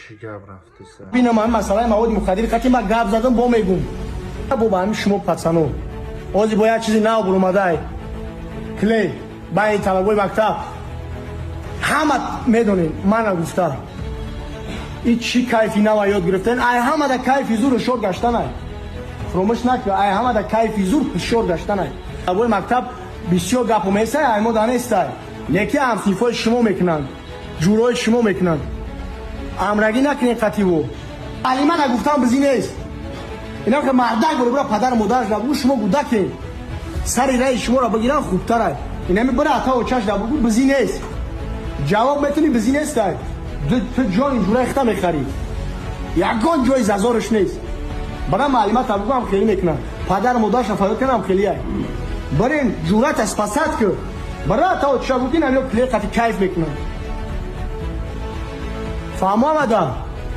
چی گپ رفته سر؟ ببین من مسئله مواد مخدر خاطر ما گپ زدم با میگم بابا همین شما پسانو اوزی باید چیزی نو برامده کلی با این طلبای مکتب همه میدونین من گفته این چی کیفی نو یاد گرفتن ای همه در کیفی زور شور گشتن ای فراموش نکن ای همه در کیفی زور شور گشتن ای طلبای مکتب بسیار گپ میسه ای ما دانست ای یکی هم صفای شما میکنن جورای شما میکنن امرگی نکنین قطیبو علیمه نگفتم بزی نیست اینا که مردک برو پدر مادرش نبگو شما گودکین سر رای شما را بگیرن خوبتره اینا می بره عطا و چش نبگو بزی نیست جواب میتونی بزی نیست تو جان اینجوره اخته میخری یکان جای ززارش نیست برای معلومات نبگو هم خیلی میکنن پدر مادرش فایده کنم خیلی های برین جورت از پسد که برای عطا و چش نبگو اینا کلی قطی کیف میکنن فهمو آمده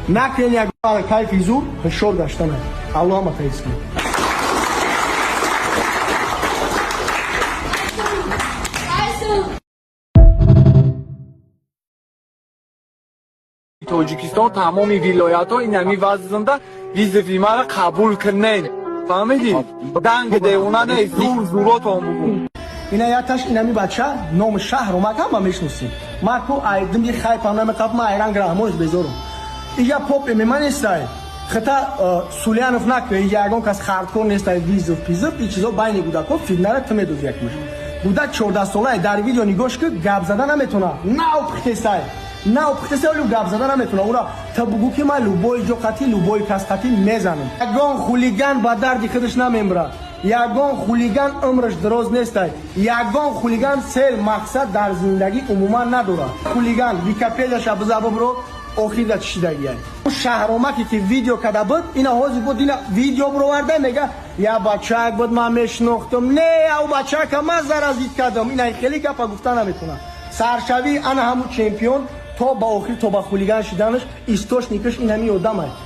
نکنین یک بار کیفی زور شور گشتن الله هم تایید کنه توجیکستان تمام ولایت ها این همی وزنده ویز فیلمه را قبول کنن فهمیدی؟ دنگ دیونه نیست زورات هم بگو اینا یادش اینمی بچه نام شهر رو مکم با میشناسیم مارکو ایدم یه خیلی پناه مکب ما ایران گراموش بذارم اینجا پاپ من نیستای خطا سولیانوف نکنه اینجا اگه کس خاردکور نیستای ویزوف پیزوف این چیزا بین گودکو فیلم نره تمه دوز یک میشه گودک 14 ساله در ویدیو نگوش که گپ زدن نمیتونه نه پختستای نه پختستای لو گپ زدن نمیتونه اونا تا بگو که ما لوبوی جو قتی لوبوی کس قتی میزنم یگان خولیگان با دردی خودش نمیمره یگان خولیگان عمرش دراز نیست یگان خولیگان سل مقصد در زندگی عموما نداره خولیگان ویکی‌پدیاش ابزابو برو آخر چی دیگه اون شهرامکی که ویدیو کرده بود اینا حاضر بود اینا ویدیو برو ورده میگه یا بچه بود من میشناختم نه او بچه که من زرازید کردم اینا خیلی گپا گفتن نمیتونه سرشوی انا همون چمپیون تو با آخر تو با خولیگان شدنش استوش نیکش اینمی آدمه